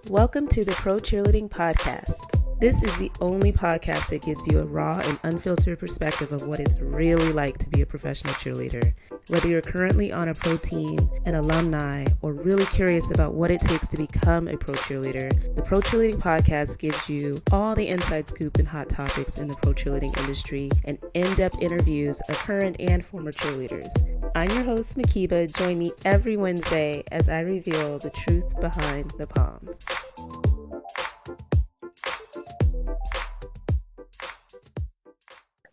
Welcome to the Pro Cheerleading Podcast. This is the only podcast that gives you a raw and unfiltered perspective of what it's really like to be a professional cheerleader. Whether you're currently on a pro team, an alumni, or really curious about what it takes to become a pro cheerleader, the Pro Cheerleading Podcast gives you all the inside scoop and hot topics in the pro cheerleading industry and in-depth interviews of current and former cheerleaders. I'm your host, Makiba. Join me every Wednesday as I reveal the truth behind the Poms.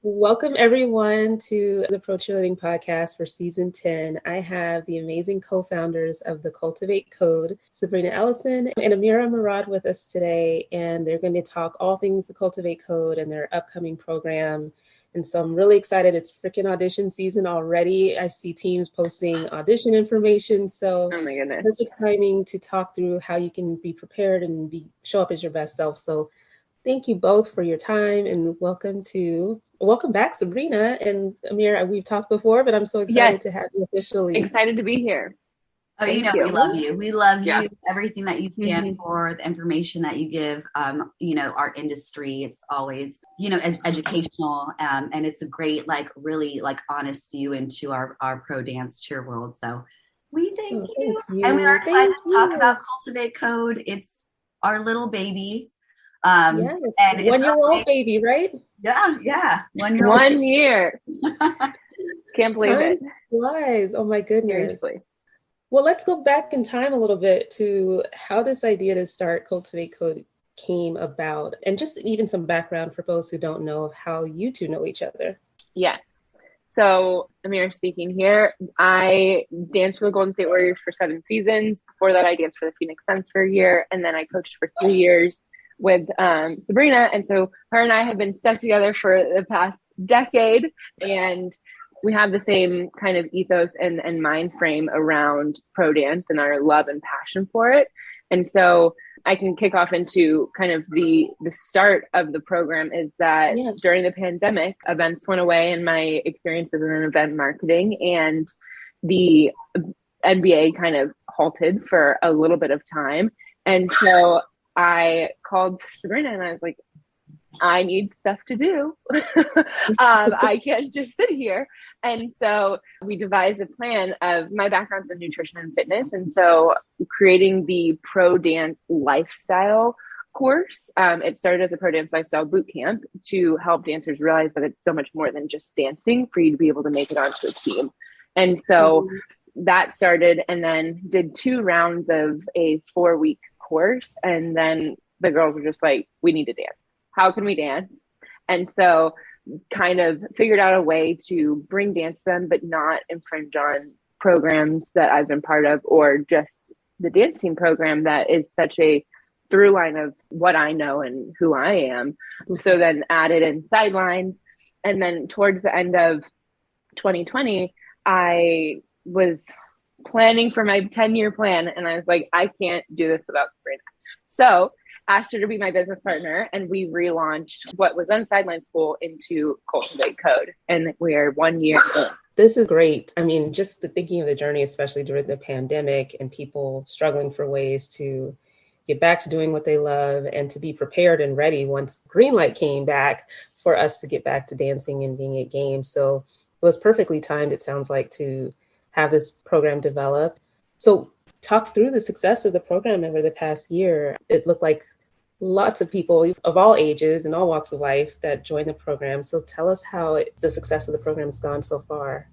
Welcome everyone to the Pro Cheerleading Podcast for Season 10. I have the amazing co-founders of the Cultivate Code, Sabrina Ellison and Amira Mourad with us today, and they're going to talk all things the Cultivate Code and their upcoming program. And so I'm really excited. It's freaking audition season already. I see teams posting audition information, so oh my goodness, it's perfect timing to talk through how you can be prepared and show up as your best self. So thank you both for your time, and welcome back, Sabrina and Amira. We've talked before, but I'm so excited to have you officially. Excited to be here. Oh, Thank you. we love you. We love you. Everything that you stand for, the information that you give, our industry, it's always, educational. And it's a great, really honest view into our pro dance cheer world. So we thank you. And we are excited to talk about Cultivate Code. It's our little baby. Yes, and 1-year-old baby, right? Yeah. 1 year. 1 year. Can't believe it. Flies. Oh my goodness. Seriously. Well, let's go back in time a little bit to how this idea to start Cultivate Code came about, and just even some background for those who don't know of how you two know each other. Yes. So Amira speaking here. I danced for the Golden State Warriors for 7 seasons. Before that, I danced for the Phoenix Suns for a year, and then I coached for 3 years with Sabrina. And so her and I have been stuck together for the past decade, and we have the same kind of ethos and mind frame around pro dance and our love and passion for it. And so I can kick off into kind of the start of the program is that during the pandemic, events went away and my experiences in event marketing, and the NBA kind of halted for a little bit of time. And so I called Sabrina and I was like, I need stuff to do. I can't just sit here. And so we devised a plan of my background's in nutrition and fitness. And so creating the pro dance lifestyle course, it started as a pro dance lifestyle boot camp to help dancers realize that it's so much more than just dancing for you to be able to make it onto a team. And so that started, and then did 2 rounds of a 4-week course. And then the girls were just like, we need to dance. How can we dance? And so kind of figured out a way to bring dance to them, but not infringe on programs that I've been part of, or just the dance team program that is such a through line of what I know and who I am. So then added in sidelines. And then towards the end of 2020, I was planning for my 10-year plan. And I was like, I can't do this without Sabrina. So asked her to be my business partner, and we relaunched what was then Sideline School into Cultivate Code. And we are 1 year in. This is great. I mean, just thinking of the journey, especially during the pandemic and people struggling for ways to get back to doing what they love and to be prepared and ready once green light came back for us to get back to dancing and being at games. So it was perfectly timed, it sounds like, to have this program develop. So talk through the success of the program over the past year. It looked like lots of people of all ages and all walks of life that joined the program. So tell us how the success of the program has gone so far.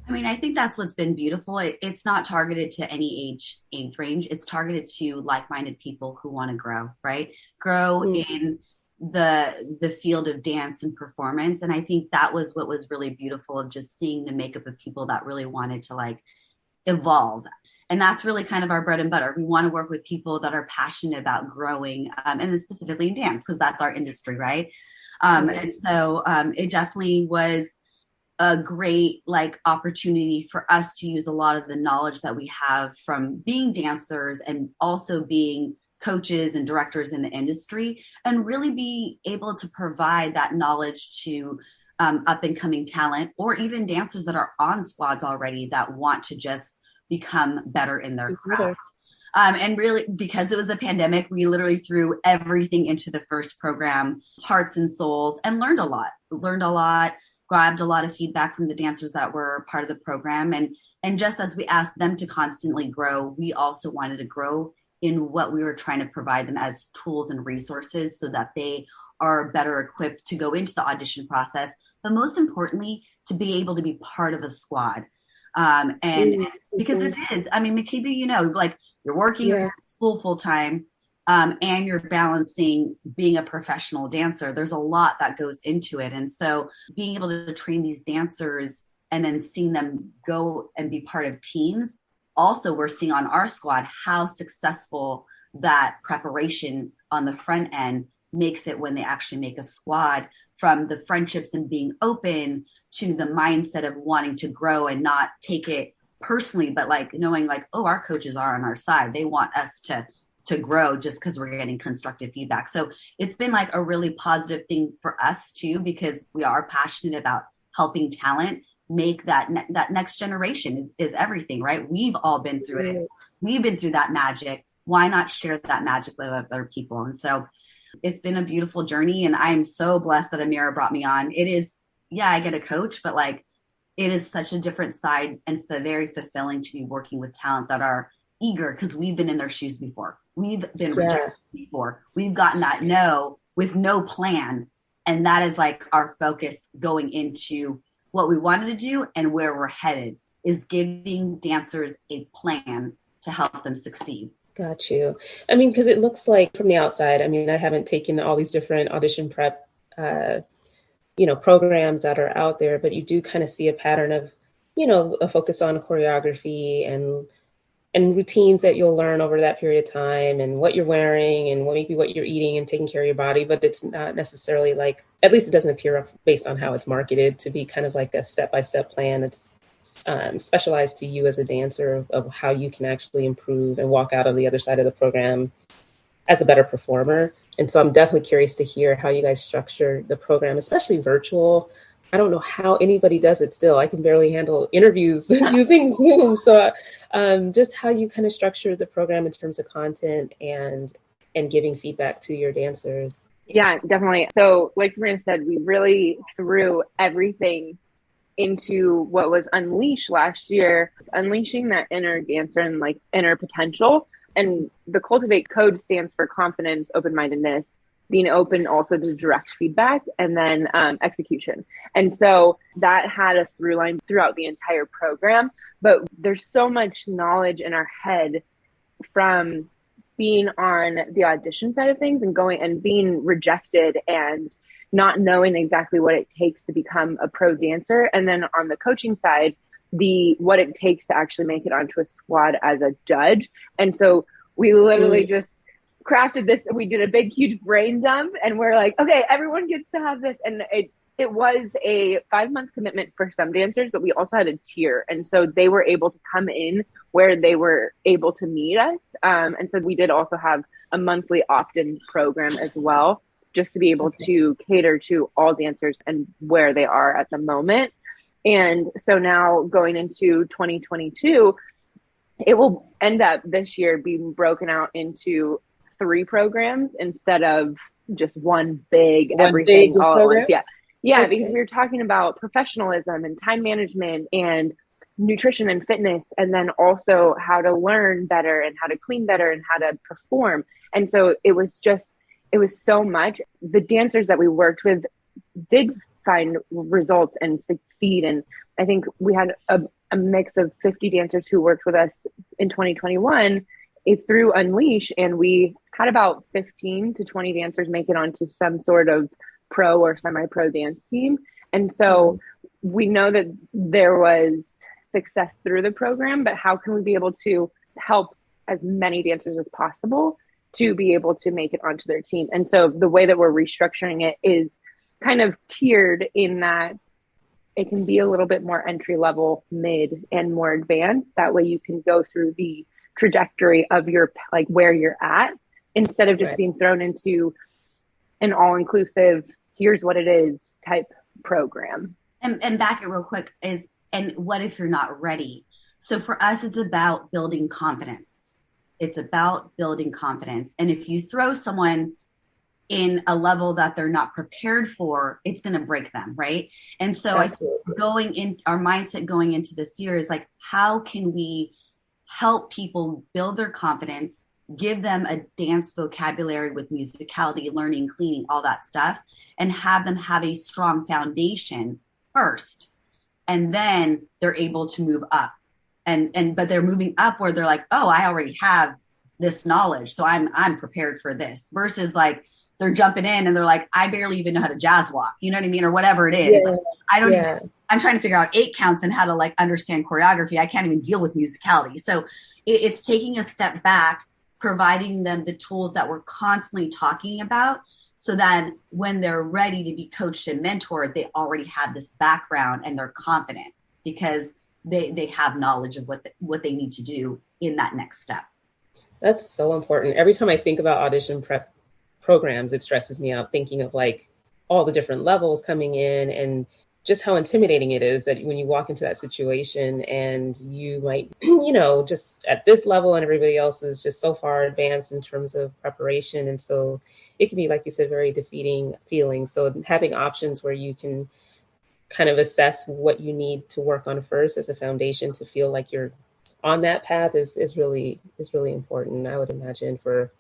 I mean, I think that's what's been beautiful. It's not targeted to any age range. It's targeted to like-minded people who want to grow, right? Grow in the field of dance and performance. And I think that was what was really beautiful, of just seeing the makeup of people that really wanted to evolve. And that's really kind of our bread and butter. We want to work with people that are passionate about growing, and then specifically in dance, because that's our industry, right? And so it definitely was a great opportunity for us to use a lot of the knowledge that we have from being dancers and also being coaches and directors in the industry, and really be able to provide that knowledge to up and coming talent, or even dancers that are on squads already that want to just become better in their craft. And really, because it was a pandemic, we literally threw everything into the first program, hearts and souls, and learned a lot, grabbed a lot of feedback from the dancers that were part of the program. And just as we asked them to constantly grow, we also wanted to grow in what we were trying to provide them as tools and resources so that they are better equipped to go into the audition process, but most importantly, to be able to be part of a squad. And because it is, I mean, Makeda, you know, like you're working at school full time, and you're balancing being a professional dancer. There's a lot that goes into it. And so being able to train these dancers and then seeing them go and be part of teams. Also, we're seeing on our squad how successful that preparation on the front end makes it when they actually make a squad, from the friendships and being open to the mindset of wanting to grow and not take it personally, but like knowing like, oh, our coaches are on our side. They want us to grow just because we're getting constructive feedback. So it's been like a really positive thing for us too, because we are passionate about helping talent make that next generation is everything, right? We've all been through it. We've been through that magic. Why not share that magic with other people? And so it's been a beautiful journey, and I'm so blessed that Amira brought me on. It is, I get a coach, but like it is such a different side and very fulfilling to be working with talent that are eager, because we've been in their shoes before. We've been rejected before. We've gotten that no with no plan. And that is like our focus going into what we wanted to do and where we're headed, is giving dancers a plan to help them succeed. Got you. I mean, because it looks like from the outside, I mean, I haven't taken all these different audition prep, programs that are out there, but you do kind of see a pattern of, a focus on choreography and routines that you'll learn over that period of time, and what you're wearing and what you're eating and taking care of your body. But it's not necessarily like, at least it doesn't appear based on how it's marketed to be kind of like a step-by-step plan that's specialized to you as a dancer of how you can actually improve and walk out of the other side of the program as a better performer. And so I'm definitely curious to hear how you guys structure the program, especially virtual. I don't know how anybody does it still. I can barely handle interviews using Zoom. So just how you kind of structure the program in terms of content and giving feedback to your dancers. Yeah, definitely. So like Sabrina said, we really threw everything into what was Unleash last year, unleashing that inner dancer and like inner potential. And the Cultivate Code stands for confidence, open-mindedness, being open also to direct feedback, and then execution. And so that had a through line throughout the entire program. But there's so much knowledge in our head from being on the audition side of things and going and being rejected and not knowing exactly what it takes to become a pro dancer. And then on the coaching side, what it takes to actually make it onto a squad as a judge. And so we literally just crafted this. We did a big, huge brain dump, and we're like, okay, everyone gets to have this. And it was a 5-month commitment for some dancers, but we also had a tier. And so they were able to come in where they were able to meet us. And so we did also have a monthly opt-in program as well, just to be able to cater to all dancers and where they are at the moment. And so now going into 2022, it will end up this year being broken out into 3 programs instead of just one big everything all at once. Yeah, because we were talking about professionalism and time management and nutrition and fitness, and then also how to learn better and how to clean better and how to perform. And so it was so much. The dancers that we worked with did find results and succeed. And I think we had a mix of 50 dancers who worked with us in 2021 through Unleash. And we had about 15 to 20 dancers make it onto some sort of pro or semi-pro dance team. And so we know that there was success through the program, but how can we be able to help as many dancers as possible to be able to make it onto their team? And so the way that we're restructuring it is kind of tiered in that it can be a little bit more entry level, mid, and more advanced. That way you can go through the trajectory of your, like where you're at, instead of just being thrown into an all-inclusive, here's what it is type program. And back it real quick and what if you're not ready? So for us, it's about building confidence. It's about building confidence. And if you throw someone in a level that they're not prepared for, it's going to break them, right? And so Absolutely. I think going in, our mindset going into this year is like, how can we help people build their confidence, give them a dance vocabulary with musicality, learning, cleaning, all that stuff, and have them have a strong foundation first. And then they're able to move up. But they're moving up where they're like, oh, I already have this knowledge, so I'm prepared for this, versus like they're jumping in and they're like, I barely even know how to jazz walk, you know what I mean? Or whatever it is. Yeah. Like, I don't even, I'm trying to figure out 8 counts and how to like understand choreography. I can't even deal with musicality. So it's taking a step back, providing them the tools that we're constantly talking about, so that when they're ready to be coached and mentored, they already have this background and they're confident because they have knowledge of what they need to do in that next step. That's so important. Every time I think about audition prep programs, it stresses me out thinking of like all the different levels coming in and just how intimidating it is that when you walk into that situation and you might, just at this level and everybody else is just so far advanced in terms of preparation. And so it can be, like you said, very defeating feeling. So having options where you can kind of assess what you need to work on first as a foundation to feel like you're on that path is really important, I would imagine, for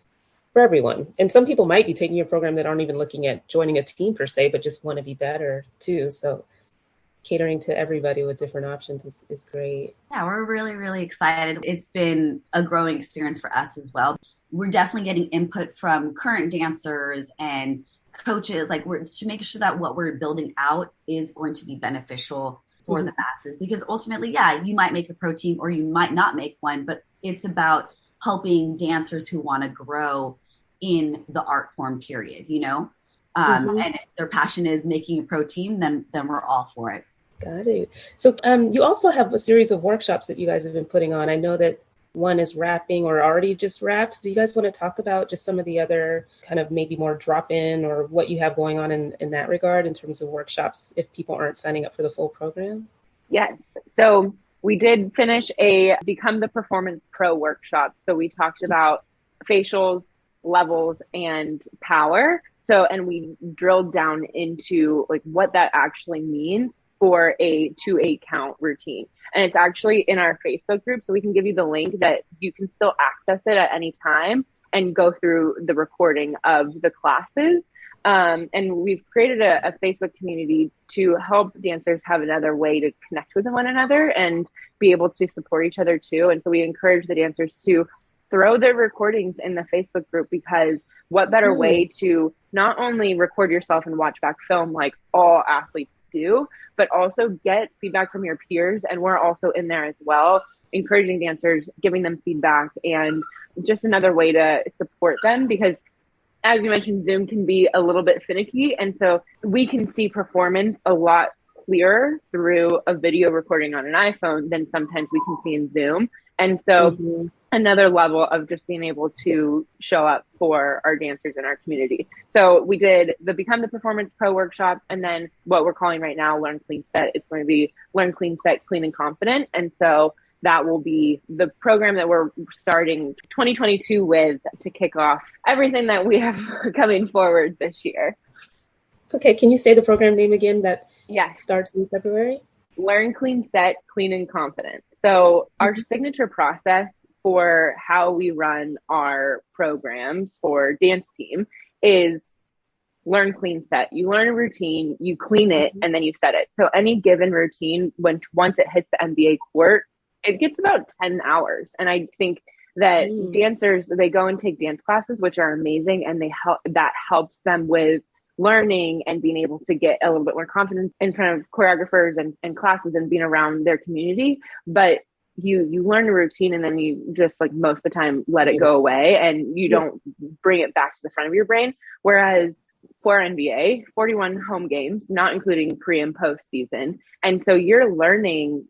everyone. And some people might be taking your program that aren't even looking at joining a team per se, but just want to be better too. So catering to everybody with different options is great. Yeah, we're really, really excited. It's been a growing experience for us as well. We're definitely getting input from current dancers and coaches, like we're to make sure that what we're building out is going to be beneficial for the masses, because ultimately, yeah, you might make a pro team or you might not make one, but it's about helping dancers who want to grow in the art form, period, and if their passion is making a pro team, then we're all for it. Got it. So you also have a series of workshops that you guys have been putting on. I know that one is wrapping or already just wrapped. Do you guys want to talk about just some of the other kind of maybe more drop-in or what you have going on in that regard in terms of workshops if people aren't signing up for the full program? Yes. So we did finish a Become the Performance Pro workshop. So we talked about facials, levels, and power. So, and we drilled down into like what that actually means for a 2/8 count routine. And it's actually in our Facebook group. So we can give you the link that you can still access it at any time and go through the recording of the classes. And we've created a Facebook community to help dancers have another way to connect with one another and be able to support each other too. And so we encourage the dancers to throw their recordings in the Facebook group, because what better way to not only record yourself and watch back film like all athletes do, but also get feedback from your peers. And we're also in there as well, encouraging dancers, giving them feedback, and just another way to support them, because as you mentioned, Zoom can be a little bit finicky. And so we can see performance a lot clearer through a video recording on an iPhone than sometimes we can see in Zoom. And so another level of just being able to show up for our dancers in our community. So we did the Become the Performance Pro workshop, and then what we're calling right now Learn Clean Set. It's going to be Learn Clean Set, Clean and Confident. And so that will be the program that we're starting 2022 with to kick off everything that we have coming forward this year. Okay, can you say the program name again that Yes. starts in February? Learn Clean Set, Clean and Confident. So our signature process for how we run our programs for dance team is learn, clean, set. You learn a routine, you clean it, and then you set it. So any given routine, once it hits the NBA court, it gets about 10 hours. And I think that dancers, they go and take dance classes, which are amazing, and that helps them with learning and being able to get a little bit more confidence in front of choreographers and classes and being around their community. But you learn a routine, and then you just, like, most of the time let it go away, and you don't bring it back to the front of your brain. Whereas for NBA, 41 home games, not including pre and post season. And so you're learning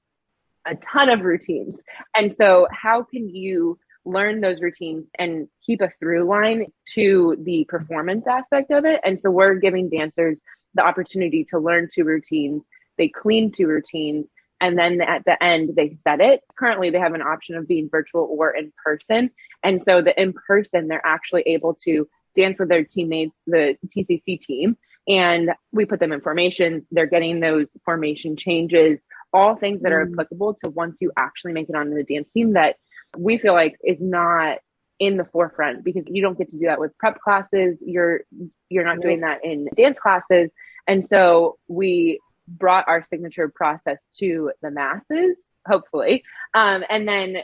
a ton of routines. And so how can you learn those routines and keep a through line to the performance aspect of it? And so we're giving dancers the opportunity to learn 2 routines. They clean 2 routines. And then at the end, they set it. Currently, they have an option of being virtual or in person. And so the in person, they're actually able to dance with their teammates, the TCC team, and we put them in formations. They're getting those formation changes, all things that are applicable to once you actually make it onto the dance team that we feel like is not in the forefront, because you don't get to do that with prep classes. You're not doing that in dance classes. And so we brought our signature process to the masses, hopefully. And then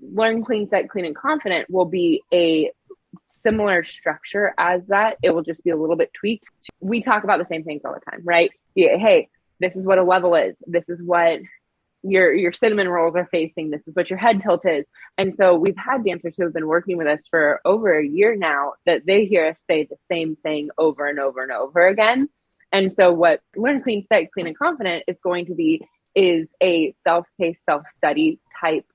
Learn, Clean, Set, Clean, and Confident will be a similar structure as that. It will just be a little bit tweaked. We talk about the same things all the time, right? Yeah, hey, this is what a level is. This is what your cinnamon rolls are facing. This is what your head tilt is. And so we've had dancers who have been working with us for over a year now that they hear us say the same thing over and over and over again. And so what Learn, Clean, Set, Clean, and Confident is going to be is a self-paced, self-study type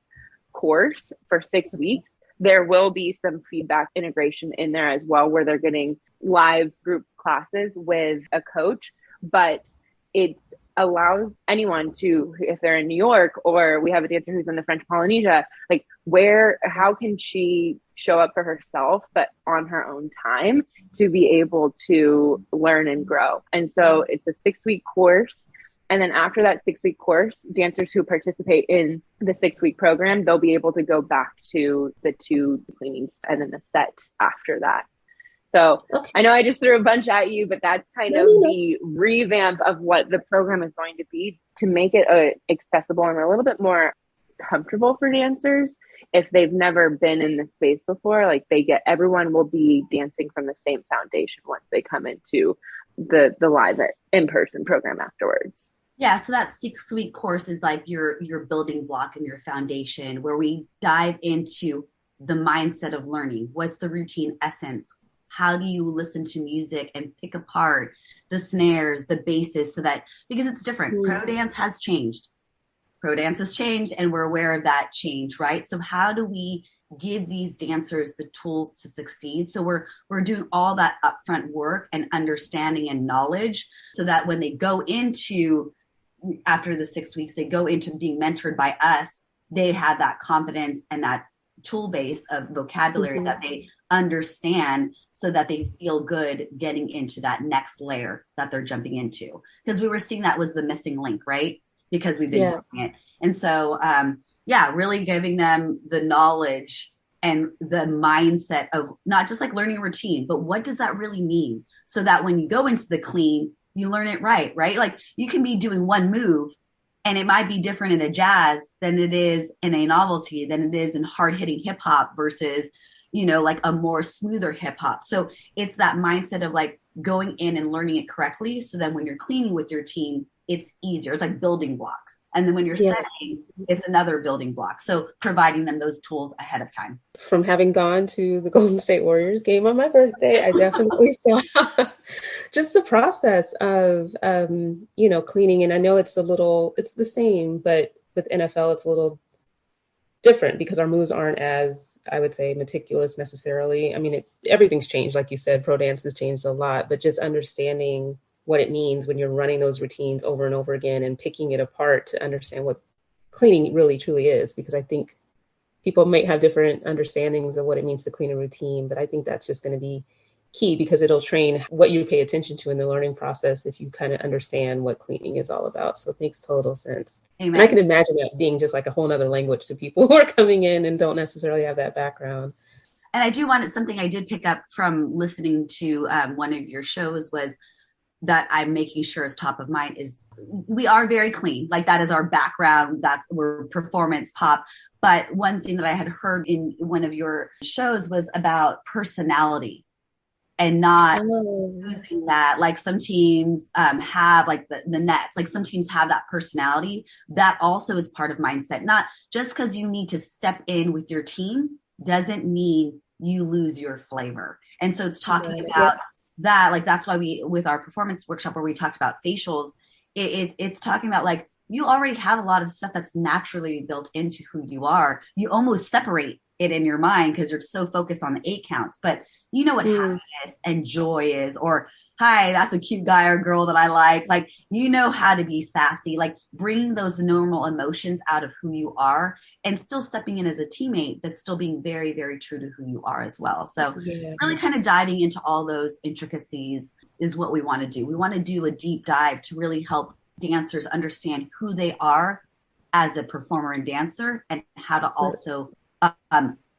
course for 6 weeks. There will be some feedback integration in there as well, where they're getting live group classes with a coach, but it allows anyone to, if they're in New York, or we have a dancer who's in the French Polynesia, like how can she show up for herself, but on her own time, to be able to learn and grow. And so it's a 6-week course. And then after that 6-week course, dancers who participate in the 6-week program, they'll be able to go back to the 2 cleanings and then the set after that. So okay. I know I just threw a bunch at you, but that's kind of the revamp of what the program is going to be, to make it accessible and a little bit more comfortable for dancers. If they've never been in this space before, like everyone will be dancing from the same foundation once they come into the live in-person program afterwards. Yeah, so that 6-week course is like your building block and your foundation, where we dive into the mindset of learning. What's the routine essence? How do you listen to music and pick apart the snares, the basses, so that, because it's different. Pro dance has changed. And we're aware of that change, right? So how do we give these dancers the tools to succeed? So we're doing all that upfront work and understanding and knowledge, so that when they go into, after the 6 weeks, they go into being mentored by us, they have that confidence and that tool base of vocabulary that they understand, so that they feel good getting into that next layer that they're jumping into. Because we were seeing that was the missing link, right? Because we've been doing it. And so, really giving them the knowledge and the mindset of not just like learning a routine, but what does that really mean? So that when you go into the clean, you learn it right? Like you can be doing one move and it might be different in a jazz than it is in a novelty, than it is in hard hitting hip hop versus, like a more smoother hip hop. So it's that mindset of like going in and learning it correctly, so that when you're cleaning with your team, it's easier. It's like building blocks. And then when you're setting, it's another building block. So providing them those tools ahead of time. From having gone to the Golden State Warriors game on my birthday, I definitely saw just the process of, cleaning. And I know it's the same, but with NFL, it's a little different because our moves aren't as, I would say, meticulous necessarily. I mean, everything's changed. Like you said, pro dance has changed a lot, but just understanding what it means when you're running those routines over and over again and picking it apart to understand what cleaning really truly is. Because I think people may have different understandings of what it means to clean a routine, but I think that's just going to be key, because it'll train what you pay attention to in the learning process if you kind of understand what cleaning is all about. So it makes total sense. Amen. And I can imagine that being just like a whole nother language to people who are coming in and don't necessarily have that background. And I do want something I did pick up from listening to one of your shows was that I'm making sure is top of mind is we are very clean. Like that is our background, that we're performance pop. But one thing that I had heard in one of your shows was about personality and not using that. Like some teams have like the Nets, like some teams have that personality. That also is part of mindset. Not just because you need to step in with your team doesn't mean you lose your flavor. And so it's talking about that, like that's why we, with our performance workshop where we talked about facials, it's talking about like you already have a lot of stuff that's naturally built into who you are. You almost separate it in your mind because you're so focused on the 8 counts, but you know what happiness and joy is, or hi, that's a cute guy or girl that I like. Like, you know how to be sassy, like bringing those normal emotions out of who you are and still stepping in as a teammate, but still being very, very true to who you are as well. So really kind of diving into all those intricacies is what we want to do. We want to do a deep dive to really help dancers understand who they are as a performer and dancer and how to also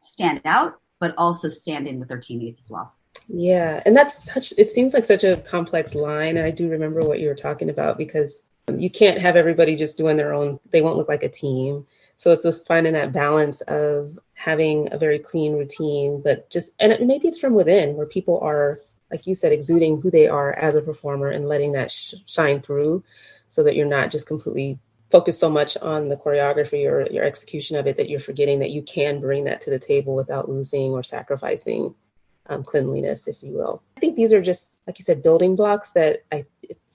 stand out, but also stand in with their teammates as well. Yeah, and it seems like such a complex line. And I do remember what you were talking about, because you can't have everybody just doing their own, they won't look like a team. So it's just finding that balance of having a very clean routine, but and maybe it's from within where people are, like you said, exuding who they are as a performer and letting that shine through, so that you're not just completely focused so much on the choreography or your execution of it that you're forgetting that you can bring that to the table without losing or sacrificing cleanliness, if you will. I think these are just, like you said, building blocks that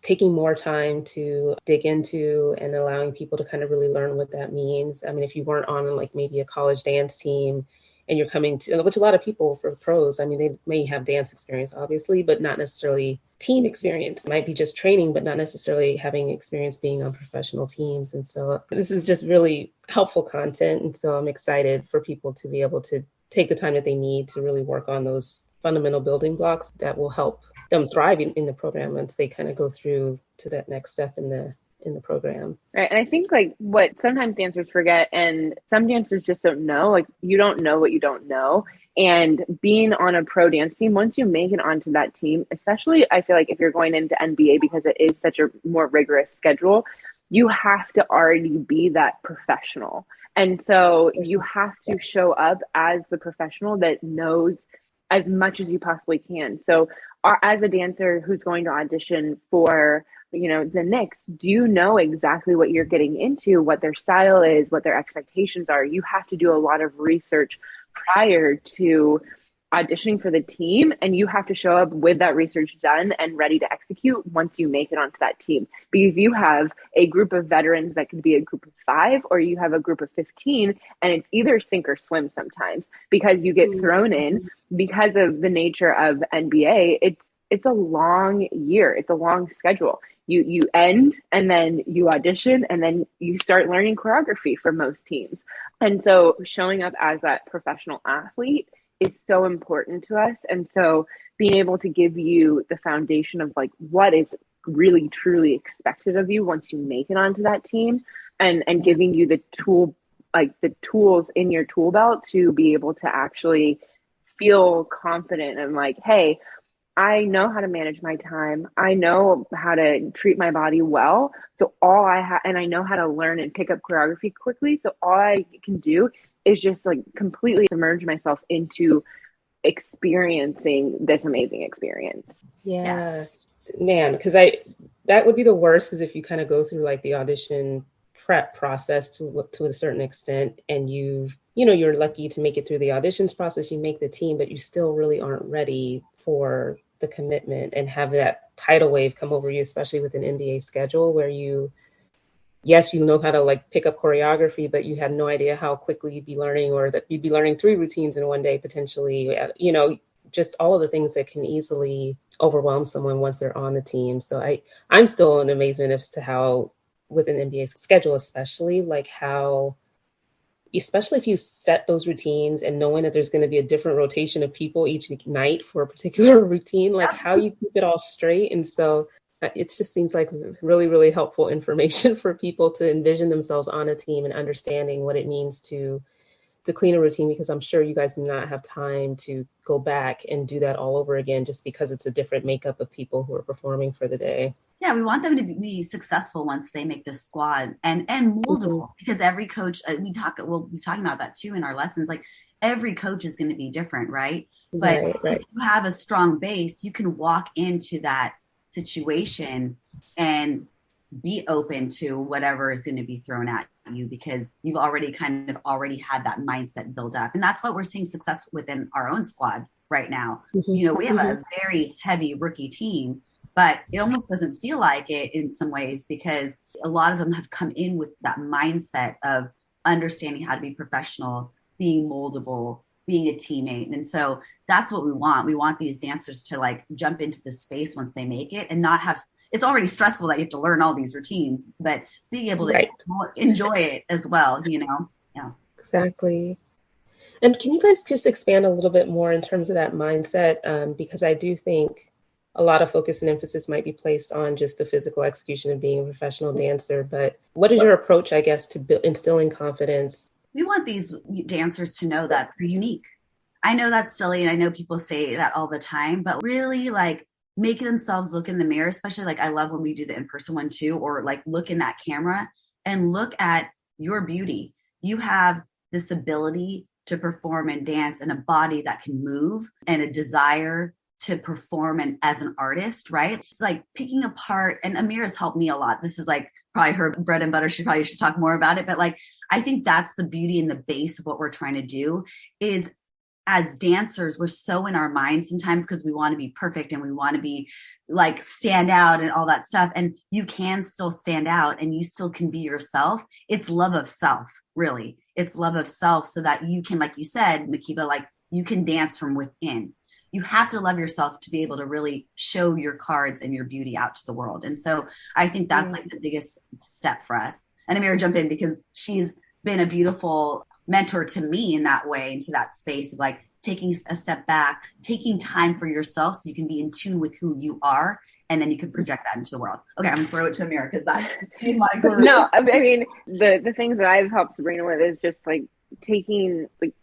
taking more time to dig into and allowing people to kind of really learn what that means. I mean, if you weren't on like maybe a college dance team and you're coming to, which a lot of people for pros, I mean, they may have dance experience, obviously, but not necessarily team experience. It might be just training, but not necessarily having experience being on professional teams. And so this is just really helpful content. And so I'm excited for people to be able to take the time that they need to really work on those fundamental building blocks that will help them thrive in the program once they kind of go through to that next step in the program. Right. And I think like what sometimes dancers forget, and some dancers just don't know, like you don't know what you don't know. And being on a pro dance team, once you make it onto that team, especially I feel like if you're going into NBA, because it is such a more rigorous schedule, you have to already be that professional. And so you have to show up as the professional that knows as much as you possibly can. So as a dancer who's going to audition for, the Knicks, do you know exactly what you're getting into, what their style is, what their expectations are? You have to do a lot of research prior to auditioning for the team, and you have to show up with that research done and ready to execute once you make it onto that team, because you have a group of veterans that could be a group of 5, or you have a group of 15, and it's either sink or swim sometimes, because you get thrown in because of the nature of NBA. It's a long year. It's a long schedule. You end and then you audition and then you start learning choreography for most teams. And so showing up as that professional athlete is so important to us. And so being able to give you the foundation of like what is really truly expected of you once you make it onto that team, and giving you the tools in your tool belt to be able to actually feel confident and like, hey, I know how to manage my time. I know how to treat my body well. So and I know how to learn and pick up choreography quickly. So all I can do is just like completely submerge myself into experiencing this amazing experience. Yeah. Man, because that would be the worst, is if you kind of go through like the audition prep process to a certain extent, and you're lucky to make it through the auditions process, you make the team, but you still really aren't ready for the commitment and have that tidal wave come over you, especially with an NBA schedule where you know how to like pick up choreography, but you had no idea how quickly you'd be learning, or that you'd be learning 3 routines in one day potentially, just all of the things that can easily overwhelm someone once they're on the team. So I'm still in amazement as to how, with an NBA schedule, especially if you set those routines and knowing that there's going to be a different rotation of people each night for a particular routine, like how you keep it all straight. And so it just seems like really, really helpful information for people to envision themselves on a team and understanding what it means to clean a routine, because I'm sure you guys do not have time to go back and do that all over again just because it's a different makeup of people who are performing for the day. Yeah, we want them to be successful once they make this squad and moldable, because every coach, we'll be talking about that too in our lessons. Like every coach is going to be different, right? But if you have a strong base, you can walk into that situation and be open to whatever is going to be thrown at you, because you've already had that mindset built up. And that's what we're seeing success within our own squad right now. We have a very heavy rookie team, but it almost doesn't feel like it in some ways, because a lot of them have come in with that mindset of understanding how to be professional, being moldable, being a teammate. And so that's what we want. We want these dancers to like jump into the space once they make it and not have, it's already stressful that you have to learn all these routines, but being able to enjoy it as well, you know? Yeah. Exactly. And can you guys just expand a little bit more in terms of that mindset? Because I do think a lot of focus and emphasis might be placed on just the physical execution of being a professional dancer. But what is your approach, I guess, to instilling confidence? We want these dancers to know that they're unique. I know that's silly, and I know people say that all the time, but really like making themselves look in the mirror, especially like I love when we do the in-person one too, or like look in that camera and look at your beauty. You have this ability to perform and dance and a body that can move and a desire to perform and as an artist, right? It's like picking apart, and Amira's helped me a lot. This is like probably her bread and butter. She probably should talk more about it. But like, I think that's the beauty and the base of what we're trying to do is as dancers, we're so in our minds sometimes because we want to be perfect and we want to be like stand out and all that stuff. And you can still stand out and you still can be yourself. It's love of self, really. It's love of self so that you can, like you said, Makiba, like you can dance from within. You have to love yourself to be able to really show your cards and your beauty out to the world. And so I think that's like the biggest step for us. And Amira, jump in because she's been a beautiful mentor to me in that way, into that space of like taking a step back, taking time for yourself so you can be in tune with who you are. And then you can project that into the world. Okay, I'm gonna throw it to Amira because she's my guru. No, I mean, the things that I've helped Sabrina with is just like taking like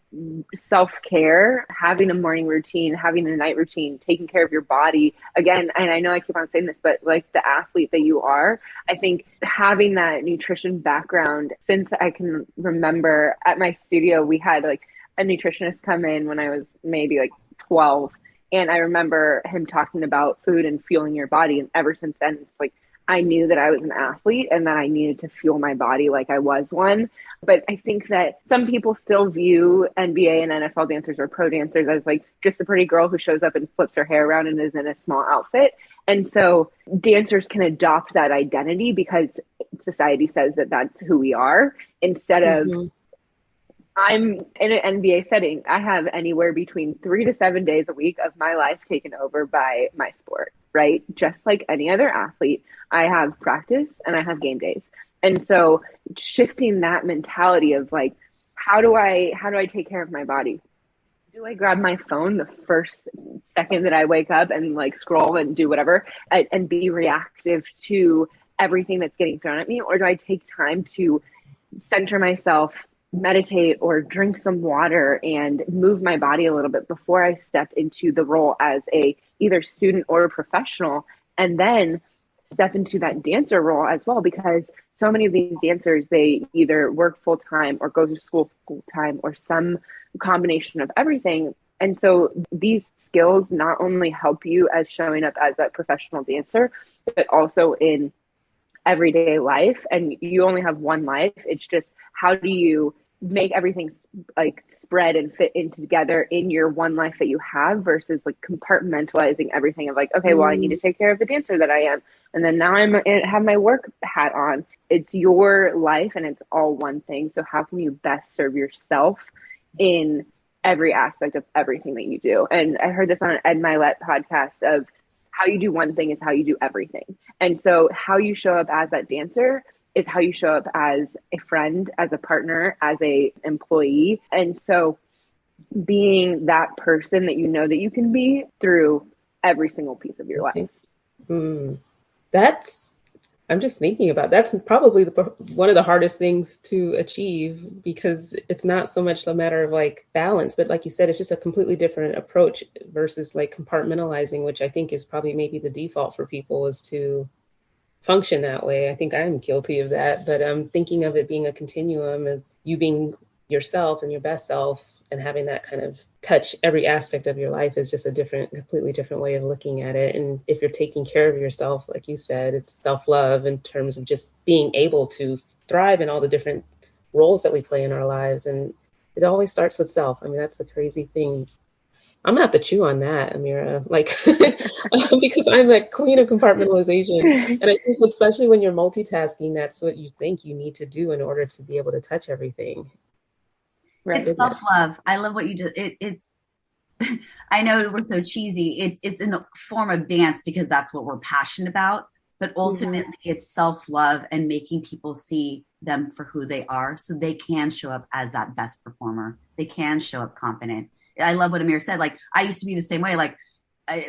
self-care, having a morning routine, having a night routine, taking care of your body again. And I know I keep on saying this, but like the athlete that you are, I think having that nutrition background, since I can remember at my studio, we had like a nutritionist come in when I was maybe like 12. And I remember him talking about food and fueling your body. And ever since then, it's like, I knew that I was an athlete and that I needed to fuel my body like I was one. But I think that some people still view NBA and NFL dancers or pro dancers as like just a pretty girl who shows up and flips her hair around and is in a small outfit. And so dancers can adopt that identity because society says that that's who we are instead of I'm in an NBA setting. I have anywhere between 3 to 7 days a week of my life taken over by my sport, right? Just like any other athlete, I have practice and I have game days. And so shifting that mentality of like, how do I take care of my body? Do I grab my phone the first second that I wake up and like scroll and do whatever and be reactive to everything that's getting thrown at me? Or do I take time to center myself, meditate or drink some water and move my body a little bit before I step into the role as a either student or a professional, and then step into that dancer role as well? Because so many of these dancers, they either work full time or go to school full time or some combination of everything. And so these skills not only help you as showing up as a professional dancer, but also in everyday life. And you only have one life. It's just, how do you make everything like spread and fit in together in your one life that you have versus like compartmentalizing everything of like, okay, well, I need to take care of the dancer that I am. And then now have my work hat on. It's your life and it's all one thing. So how can you best serve yourself in every aspect of everything that you do? And I heard this on an Ed Milet podcast of how you do one thing is how you do everything. And so how you show up as that dancer is how you show up as a friend, as a partner, as a employee. And so being that person that you know that you can be through every single piece of your life. I'm just thinking about, that's probably one of the hardest things to achieve, because it's not so much a matter of like balance, but like you said, it's just a completely different approach versus like compartmentalizing, which I think is probably maybe the default for people, is to function that way. I think I'm guilty of that, but I'm thinking of it being a continuum of you being yourself and your best self and having that kind of touch every aspect of your life is just a completely different way of looking at it. And if you're taking care of yourself, like you said, it's self-love in terms of just being able to thrive in all the different roles that we play in our lives. And it always starts with self. I mean, that's the crazy thing. I'm gonna have to chew on that, Amira, like, because I'm a queen of compartmentalization. And I think especially when you're multitasking, that's what you think you need to do in order to be able to touch everything. Right. It's self-love. I love what you just, it's, I know it was so cheesy. It's in the form of dance because that's what we're passionate about. But ultimately, it's self-love and making people see them for who they are so they can show up as that best performer. They can show up confident. I love what Amir said. Like, I used to be the same way. Like,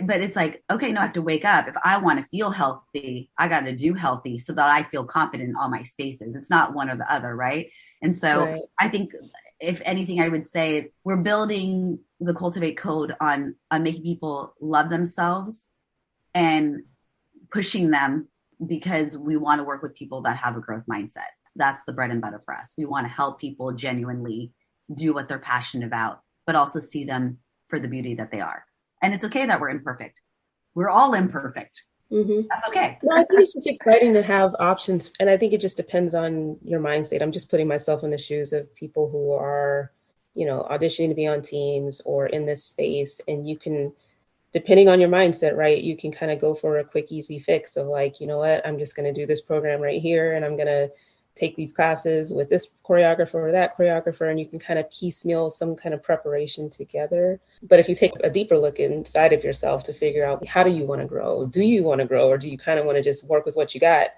but it's like, okay, no, I have to wake up. If I want to feel healthy, I got to do healthy so that I feel confident in all my spaces. It's not one or the other, right? And so I think, if anything, I would say we're building the Cultivate Code on making people love themselves and pushing them because we want to work with people that have a growth mindset. That's the bread and butter for us. We want to help people genuinely do what they're passionate about, but also see them for the beauty that they are. And it's okay that we're imperfect. We're all imperfect. That's okay. No, I think it's just exciting to have options. And I think it just depends on your mindset. I'm just putting myself in the shoes of people who are, auditioning to be on teams or in this space. And you can, depending on your mindset, right, you can kind of go for a quick, easy fix of like, you know what, I'm just going to do this program right here and I'm going to take these classes with this choreographer or that choreographer, and you can kind of piecemeal some kind of preparation together. But if you take a deeper look inside of yourself to figure out, how do you want to grow? Do you want to grow, or do you kind of want to just work with what you got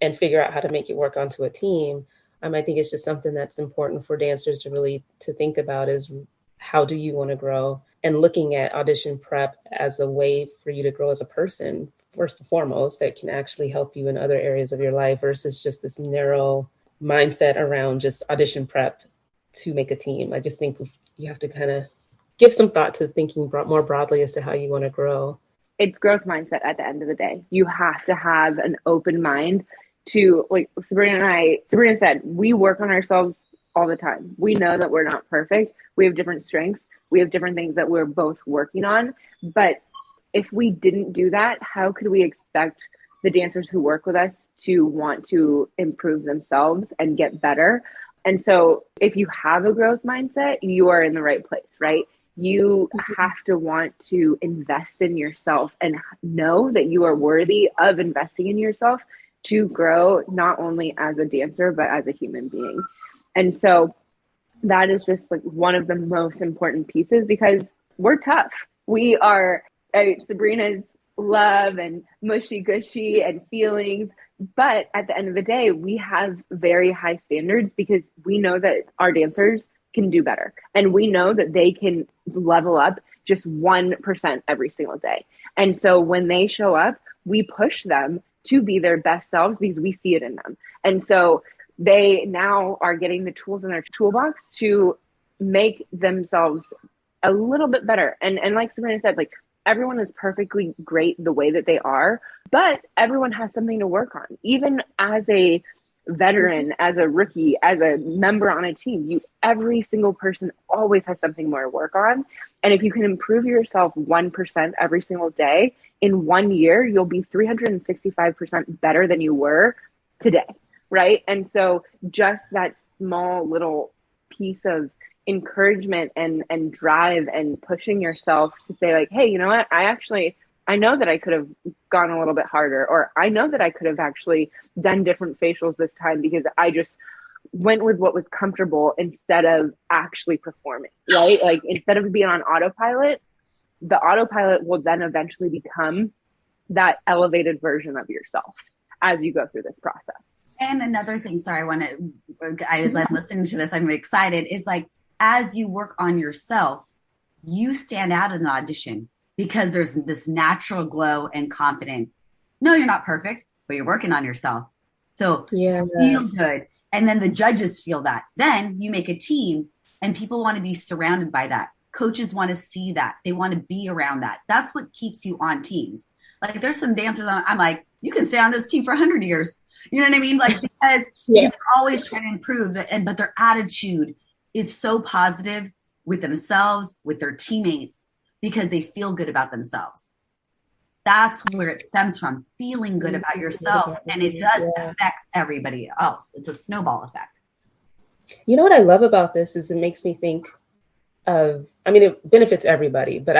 and figure out how to make it work onto a team? I think it's just something that's important for dancers to think about is, how do you want to grow? And looking at audition prep as a way for you to grow as a person, first and foremost, that can actually help you in other areas of your life versus just this narrow mindset around just audition prep to make a team. I just think you have to kind of give some thought to thinking more broadly as to how you want to grow. It's growth mindset at the end of the day. You have to have an open mind to, like Sabrina said, we work on ourselves all the time. We know that we're not perfect. We have different strengths. We have different things that we're both working on. But if we didn't do that, how could we expect the dancers who work with us to want to improve themselves and get better? And so if you have a growth mindset, you are in the right place, right? You have to want to invest in yourself and know that you are worthy of investing in yourself to grow, not only as a dancer, but as a human being. And so that is just like one of the most important pieces, because we're tough. We are Sabrina's love and mushy gushy and feelings. But at the end of the day, we have very high standards because we know that our dancers can do better. And we know that they can level up just 1% every single day. And so when they show up, we push them to be their best selves because we see it in them. And so they now are getting the tools in their toolbox to make themselves a little bit better. And like Sabrina said, like, everyone is perfectly great the way that they are, but everyone has something to work on. Even as a veteran, as a rookie, as a member on a team, every single person always has something more to work on. And if you can improve yourself 1% every single day, in 1 year, you'll be 365% better than you were today, right? And so just that small little piece of encouragement and drive and pushing yourself to say like, hey, you know what? I know that I could have gone a little bit harder, or I know that I could have actually done different facials this time because I just went with what was comfortable instead of actually performing, right? Like, instead of being on autopilot, the autopilot will then eventually become that elevated version of yourself as you go through this process. And another thing, sorry, as I'm listening to this, I'm excited. It's like, as you work on yourself, you stand out in an audition because there's this natural glow and confidence. No, you're not perfect, but you're working on yourself. So you feel good. And then the judges feel that. Then you make a team and people want to be surrounded by that. Coaches want to see that. They want to be around that. That's what keeps you on teams. Like, there's some dancers I'm like, you can stay on this team for 100 years. You know what I mean? Like, because they're always trying to improve, but their attitude is so positive with themselves, with their teammates, because they feel good about themselves. That's where it stems from, feeling good about yourself. And it does affect everybody else. It's a snowball effect. You know what I love about this is it makes me think of, it benefits everybody, but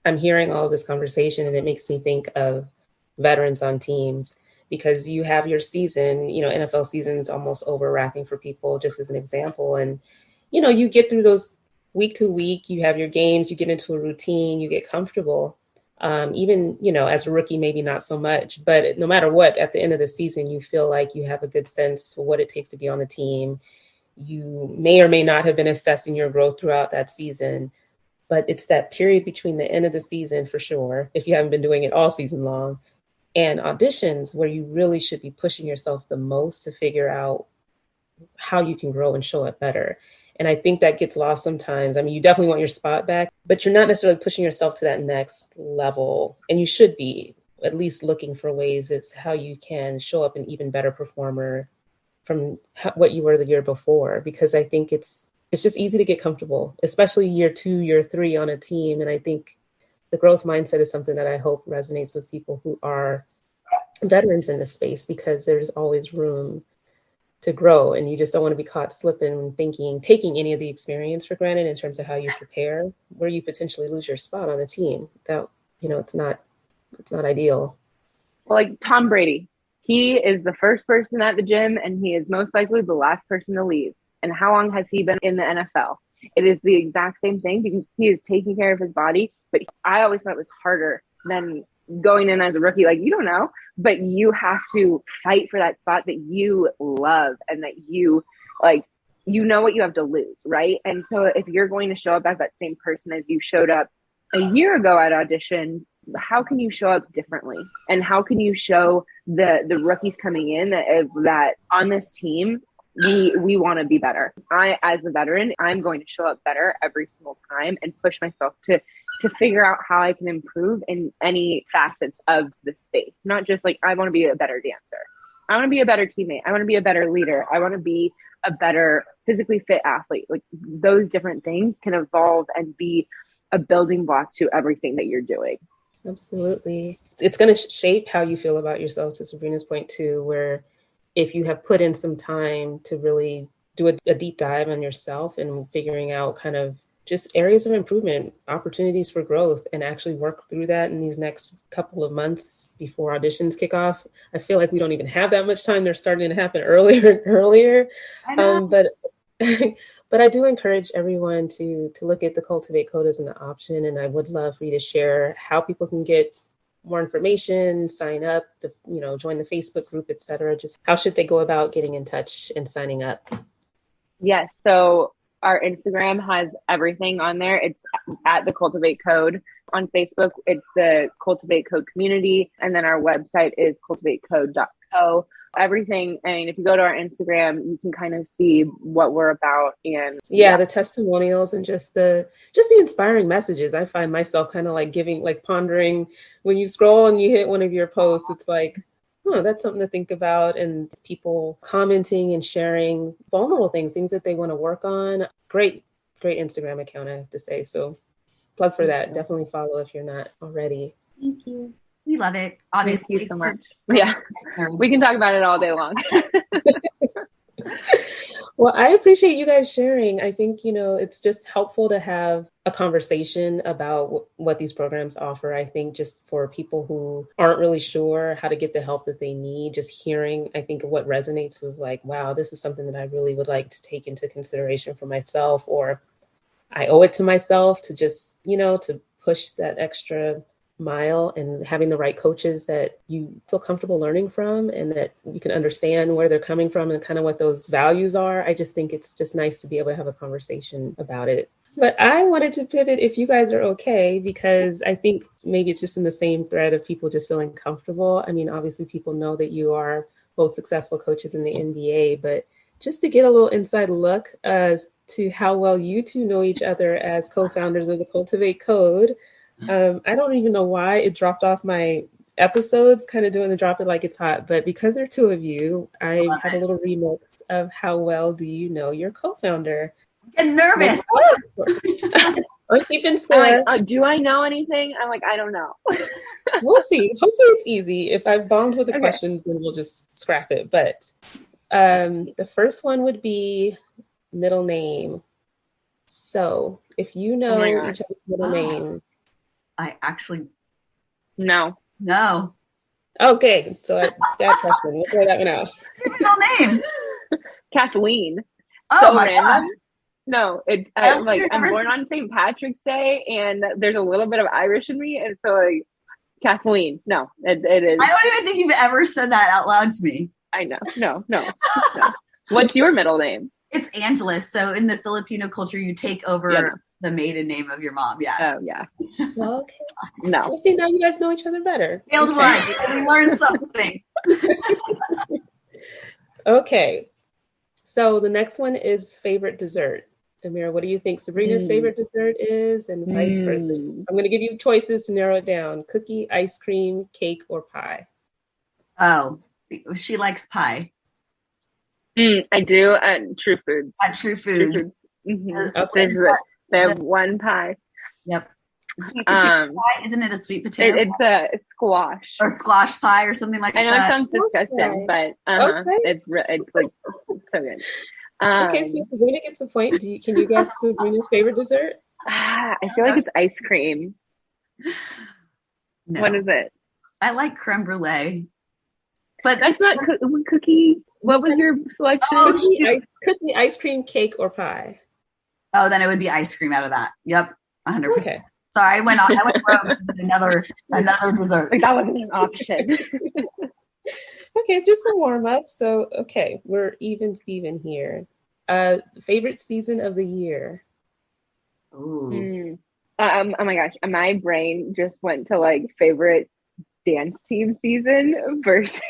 I'm hearing all of this conversation and it makes me think of veterans on teams, because you have your season, NFL season's almost over, wrapping for people, just as an example. And you get through those week to week, you have your games, you get into a routine, you get comfortable. Even, as a rookie, maybe not so much, but no matter what, at the end of the season, you feel like you have a good sense for what it takes to be on the team. You may or may not have been assessing your growth throughout that season, but it's that period between the end of the season, for sure, if you haven't been doing it all season long, and auditions where you really should be pushing yourself the most to figure out how you can grow and show up better. And I think that gets lost sometimes. I mean, you definitely want your spot back, but you're not necessarily pushing yourself to that next level. And you should be at least looking for ways as to how you can show up an even better performer from what you were the year before, because I think it's just easy to get comfortable, especially year 2, year 3 on a team. And I think the growth mindset is something that I hope resonates with people who are veterans in this space, because there's always room to grow, and you just don't want to be caught slipping taking any of the experience for granted in terms of how you prepare, where you potentially lose your spot on the team. That, it's not ideal. Well, like Tom Brady, he is the first person at the gym and he is most likely the last person to leave. And how long has he been in the NFL? It is the exact same thing, because he is taking care of his body. But I always thought it was harder than going in as a rookie. Like, you don't know, but you have to fight for that spot that you love and that you like, what you have to lose, right? And so if you're going to show up as that same person as you showed up a year ago at Audition, how can you show up differently? And how can you show the rookies coming in that on this team, we want to be better. I, as a veteran, I'm going to show up better every single time and push myself to figure out how I can improve in any facets of the space. Not just like, I want to be a better dancer. I want to be a better teammate. I want to be a better leader. I want to be a better physically fit athlete. Like, those different things can evolve and be a building block to everything that you're doing. Absolutely. It's going to shape how you feel about yourself, to Sabrina's point too, where if you have put in some time to really do a deep dive on yourself and figuring out kind of just areas of improvement, opportunities for growth, and actually work through that in these next couple of months before auditions kick off. I feel like we don't even have that much time. They're starting to happen earlier. I know. But I do encourage everyone to look at the Cultivate Code as an option, and I would love for you to share how people can get more information, sign up, to, join the Facebook group, etc. Just how should they go about getting in touch and signing up? Yes. So our Instagram has everything on there. It's at the Cultivate Code. On Facebook, it's the Cultivate Code community. And then our website is cultivatecode.co. Everything. And if you go to our Instagram, you can kind of see what we're about. And the testimonials and just the inspiring messages. I find myself kind of like pondering when you scroll and you hit one of your posts, it's like, that's something to think about. And people commenting and sharing vulnerable things that they want to work on. Great Instagram account, I have to say. So plug for that. Definitely follow if you're not already. Thank you. We love it. Obviously. Thank you so much. Yeah, we can talk about it all day long. Well, I appreciate you guys sharing. I think, it's just helpful to have a conversation about what these programs offer. I think just for people who aren't really sure how to get the help that they need, just hearing, I think, what resonates with like, wow, this is something that I really would like to take into consideration for myself, or I owe it to myself to just, to push that extra mile, and having the right coaches that you feel comfortable learning from and that you can understand where they're coming from and kind of what those values are. I just think it's just nice to be able to have a conversation about it. But I wanted to pivot, if you guys are okay, because I think maybe it's just in the same thread of people just feeling comfortable. I mean, obviously people know that you are both successful coaches in the NBA, but just to get a little inside look as to how well you two know each other as co-founders of the Cultivate Code. I don't even know why it dropped off my episodes, kind of doing the drop it like it's hot, but because there are two of you, I had a little remix of how well do you know your co-founder. I'm nervous. I'm keeping score. Do I know anything? I'm like, I don't know. We'll see. Hopefully it's easy. If I've bombed with the questions, then we'll just scrap it. But the first one would be middle name. So if you know each other's middle name. I actually no. Okay, so that question. We'll throw that one out. What's your middle name? Kathleen. Oh, so my random. gosh. No, it's Also, like you've I'm never born on St. Patrick's Day, and there's a little bit of Irish in me, and so like Kathleen. No, it is. I don't even think you've ever said that out loud to me. I know. No. What's your middle name? It's Angeles. So in the Filipino culture, you take over the maiden name of your mom. Yeah. Oh yeah. Well, okay. No. Well, see, now you guys know each other better. Failed one. We learned something. Okay. So the next one is favorite dessert. Amira, what do you think Sabrina's favorite dessert is, and vice versa? I'm going to give you choices to narrow it down: cookie, ice cream, cake, or pie. Oh, she likes pie. I do at True Foods. At True Foods. Okay. They have one pie. Yep. Sweet potato pie, isn't it a sweet potato? It's a squash or squash pie or something like that. I know it sounds disgusting, but it's like so good. Okay, so Sabrina gets a point. Can you guess Sabrina's favorite dessert? I feel like it's ice cream. No. What is it? I like creme brulee, but that's not cookies. What was your selection? Cookie, ice cream, cake, or pie? Oh, then it would be ice cream out of that. Yep, 100%. Okay. Sorry, I went rogue with another dessert. Like that wasn't an option. Okay, just a warm up. So, okay, we're even Steven here. Favorite season of the year? Ooh. Oh my gosh, my brain just went to like favorite dance team season versus.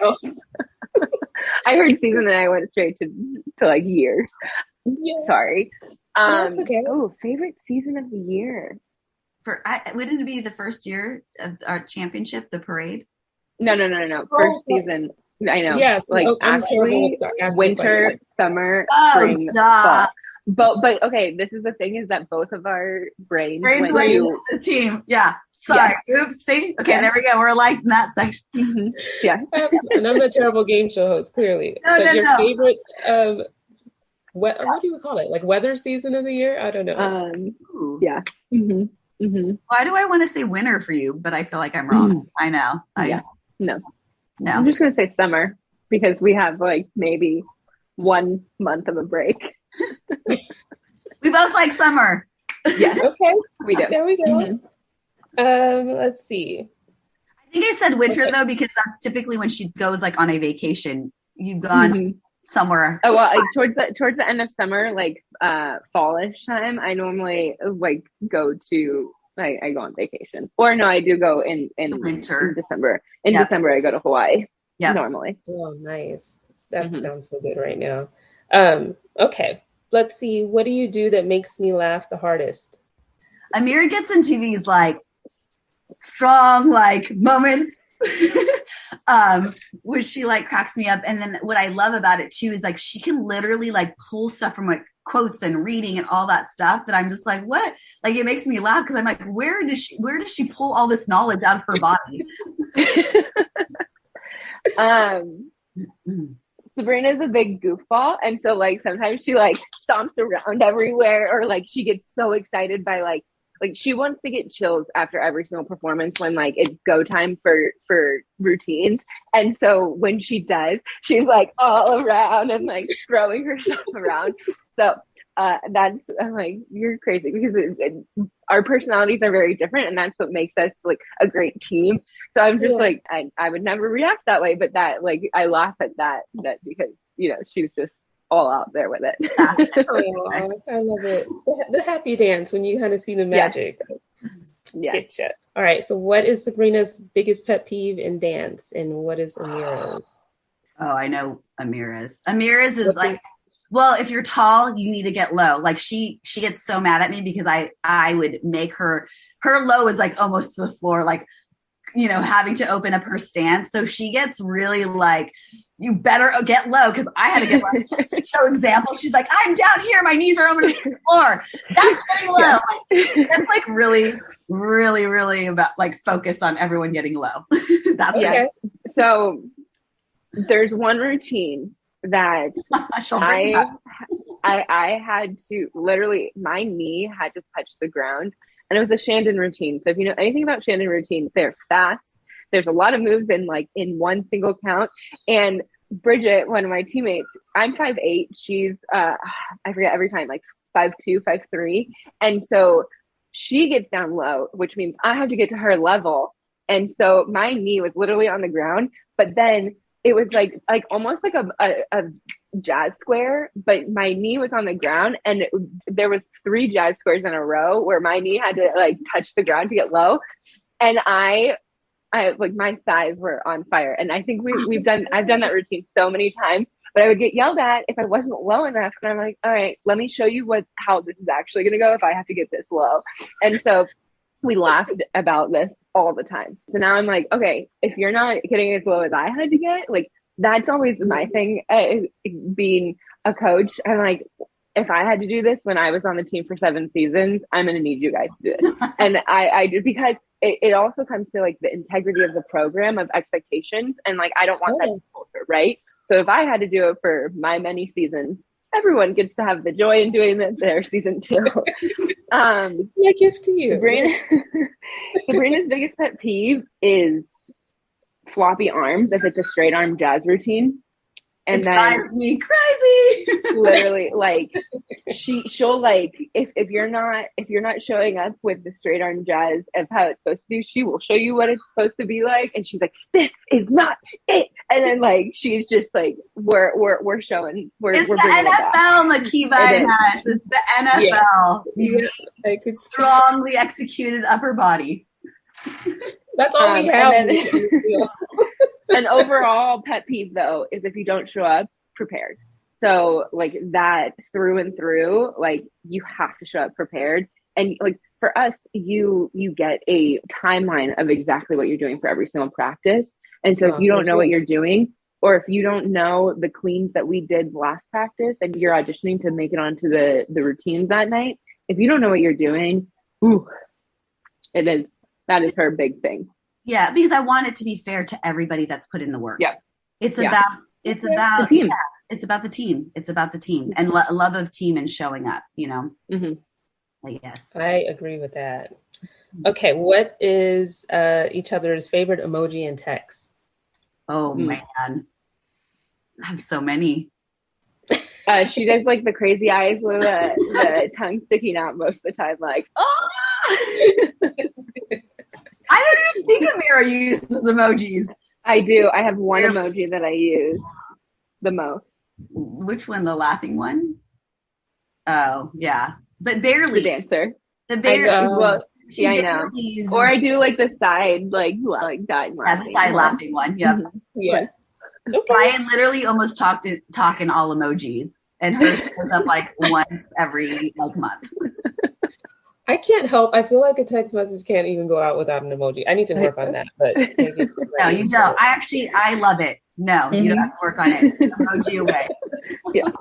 I heard season and I went straight to like years. Yeah. Sorry. That's okay. Oh, favorite season of the year. Wouldn't it be the first year of our championship, the parade? No. First season. I know. Yes. Like actually, winter, summer, spring, fall. But okay, this is the thing is that both of our brains went to the team. Yeah. Sorry. Yeah. Oops. See? Okay, There we go. We're alike in that section. Mm-hmm. Yeah. And I'm a terrible game show host, clearly. Favorite what do you call it? Like weather season of the year? I don't know. Yeah. Mm-hmm. Mm-hmm. Why do I want to say winter for you, but I feel like I'm wrong? I know. No. I'm just gonna say summer because we have like maybe 1 month of a break. We both like summer. Yeah. Okay. We do. There we go. Mm-hmm. Let's see. I think I said winter though because that's typically when she goes like on a vacation. You've gone somewhere. Oh well, like, towards the end of summer, like fallish time, I normally like go to. I go on vacation, or no, I do go in winter, in December. In December, I go to Hawaii. Yeah, normally. Oh, nice. That sounds so good right now. Okay, let's see. What do you do that makes me laugh the hardest? Amira gets into these like strong like moments, which she like cracks me up. And then what I love about it too is like she can literally like pull stuff from like quotes and reading and all that stuff that I'm just like, what? Like it makes me laugh because I'm like, where does she pull all this knowledge out of her body? Sabrina's a big goofball, and so like sometimes she like stomps around everywhere, or like she gets so excited by like she wants to get chills after every single performance when like it's go time for routines. And so when she does, she's like all around and like throwing herself around. So that's I'm like, you're crazy because our personalities are very different, and that's what makes us like a great team. So I'm just like I would never react that way, but that like I laugh at that because she's just all out there with it. Oh, I love it. The happy dance when you kind of see the magic. Yeah. Getcha. All right. So what is Sabrina's biggest pet peeve in dance, and what is Amira's? Oh, I know Amira's. Amira's is like, well, if you're tall, you need to get low. Like she gets so mad at me because I would make her low is like almost to the floor, like, having to open up her stance. So she gets really like, you better get low because I had to get low just to show example. She's like, I'm down here. My knees are open to the floor. That's getting low. Yeah. It's like really, really, really about like focused on everyone getting low. That's okay. So there's one routine that I had to literally, my knee had to touch the ground, and it was a Shandon routine. So if you know anything about Shandon routines, they're fast. There's a lot of moves in one single count. And Bridget, one of my teammates, I'm 5'8". She's I forget every time, like 5'2", 5'3". And so she gets down low, which means I have to get to her level. And so my knee was literally on the ground, but then it was like almost like a jazz square, but my knee was on the ground, and there was 3 jazz squares in a row where my knee had to like touch the ground to get low. And I like, my thighs were on fire. And I think I've done that routine so many times, but I would get yelled at if I wasn't low enough. And I'm like, all right, let me show you how this is actually going to go if I have to get this low. And so we laughed about this all the time. So now I'm like, okay, if you're not getting as low as I had to get, like, that's always my thing, being a coach. I'm like, if I had to do this when I was on the team for 7 seasons, I'm going to need you guys to do it. And I do, because it also comes to like the integrity of the program, of expectations. And like, I don't want that to falter, right? So if I had to do it for my many seasons, everyone gets to have the joy in doing it their season 2. My gift to you. Sabrina's biggest pet peeve is floppy arms if it's a straight arm jazz routine. And it drives me crazy. Literally, like she'll like, if you're not showing up with the straight arm jazz of how it's supposed to do, she will show you what it's supposed to be like, and she's like, this is not it. And then like she's just like, we're showing, it's the NFL, Makiba and us. It's the NFL. Yeah. Like, it's strongly executed upper body. That's all we have. An overall pet peeve, though, is if you don't show up prepared. So like that through and through, like you have to show up prepared. And like for us, you get a timeline of exactly what you're doing for every single practice. And so if you don't know what you're doing, or if you don't know the cleans that we did last practice and you're auditioning to make it onto the routines that night, if you don't know what you're doing, that is her big thing. Yeah, because I want it to be fair to everybody that's put in the work. Yeah. It's about the team. Yeah, it's about the team. It's about the team and love of team and showing up, you know? Mm-hmm. I guess. I agree with that. Okay. What is each other's favorite emoji and text? Oh, man. I have so many. She does like the crazy eyes with the tongue sticking out most of the time, like, oh! I don't even think Amira uses emojis. I do. I have one emoji that I use the most. Which one? The laughing one? Oh, yeah. But barely. The dancer. The barely. I know. Or I do like the side, like dying laughing. Yeah, the side laughing one. Yep. Yeah. Okay. Ryan literally almost talk in all emojis, and hers goes up like once every month. I can't help. I feel like a text message can't even go out without an emoji. I need to work on that, but no, you don't. I love it. No, you don't have to work on it. Emoji away. Yeah,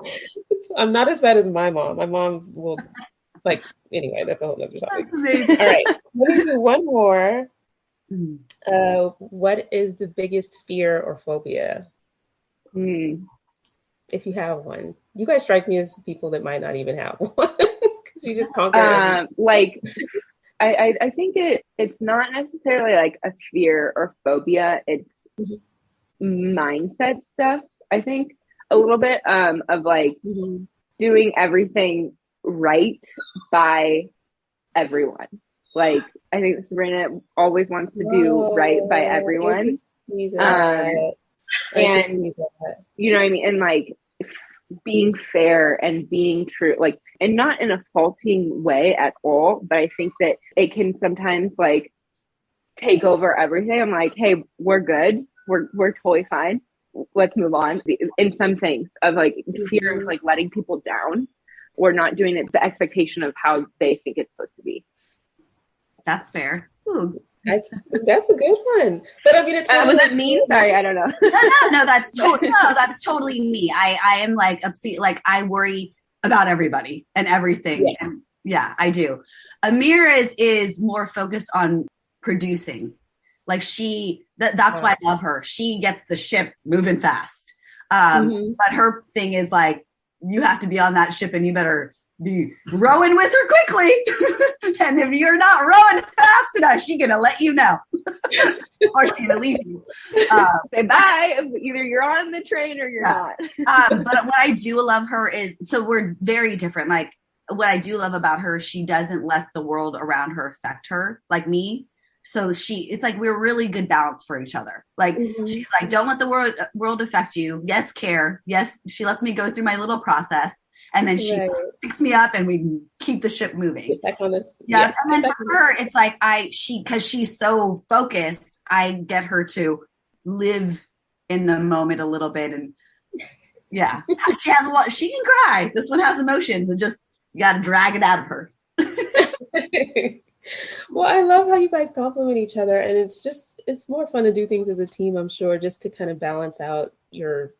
I'm not as bad as my mom. My mom will anyway. That's a whole other topic. All right, let me do one more. What is the biggest fear or phobia? If you have one, you guys strike me as people that might not even have one. You just conquer I think it's not necessarily like a fear or phobia. It's mindset stuff. I think a little bit of like doing everything right by everyone. Like I think Sabrina always wants to do right by everyone. And you know what I mean? And like being fair and being true, like, and not in a faulting way at all, but I think that it can sometimes like take over everything. I'm like, hey, we're good. We're totally fine. Let's move on. In some things of like fear of like letting people down or not doing it the expectation of how they think it's supposed to be. That's fair. Ooh. That's a good one. But I mean, it's was that mean? Sorry, I don't know. No, that's totally me. I am like I worry about everybody and everything. Yeah, and I do. Amira is more focused on producing. Like that's why I love her. She gets the ship moving fast. But her thing is like, you have to be on that ship and you better be rowing with her quickly. And if you're not rowing fast enough, she's gonna let you know. Or she's gonna leave you. Say bye. Either you're on the train or you're not. But what I do love her is, so we're very different. Like what I do love about her, she doesn't let the world around her affect her like me. So it's like we're really good balance for each other. Like she's like, don't let the world affect you. Yes, care. Yes, she lets me go through my little process, and then she picks me up, and we keep the ship moving. Get back on the, yeah. And then for her, it's like because she's so focused, I get her to live in the moment a little bit, and yeah, she has a lot. She can cry. This one has emotions, and just you got to drag it out of her. Well, I love how you guys compliment each other, and it's more fun to do things as a team, I'm sure, just to kind of balance out your,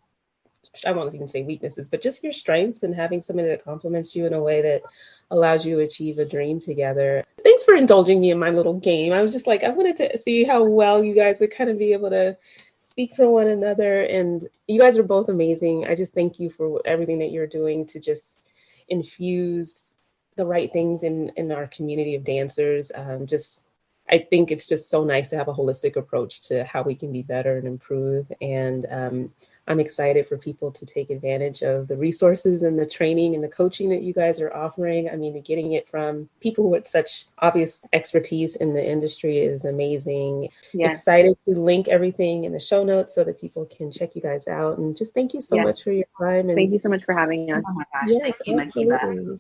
I won't even say weaknesses, but just your strengths, and having somebody that compliments you in a way that allows you to achieve a dream together. Thanks for indulging me in my little game. I was just like, I wanted to see how well you guys would kind of be able to speak for one another, and you guys are both amazing. I just thank you for everything that you're doing to just infuse the right things in our community of dancers. I think it's just so nice to have a holistic approach to how we can be better and improve. And I'm excited for people to take advantage of the resources and the training and the coaching that you guys are offering. I mean, getting it from people with such obvious expertise in the industry is amazing. Yeah. Excited to link everything in the show notes so that people can check you guys out. And just thank you so much for your time. And thank you so much for having us. Oh my gosh, yes, thank you, absolutely.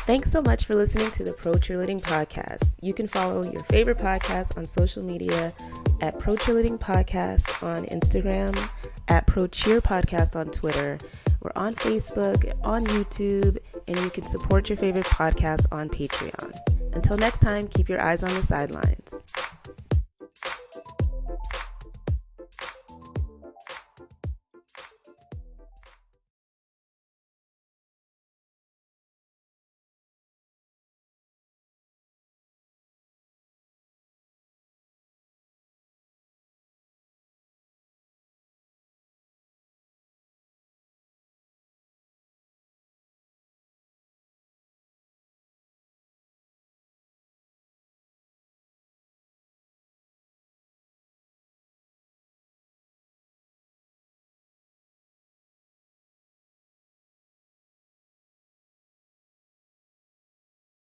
Thanks so much for listening to the Pro Cheerleading Podcast. You can follow your favorite podcast on social media at Pro Cheerleading Podcast on Instagram, at Pro Cheer Podcast on Twitter. We're on Facebook, on YouTube, and you can support your favorite podcast on Patreon. Until next time, keep your eyes on the sidelines.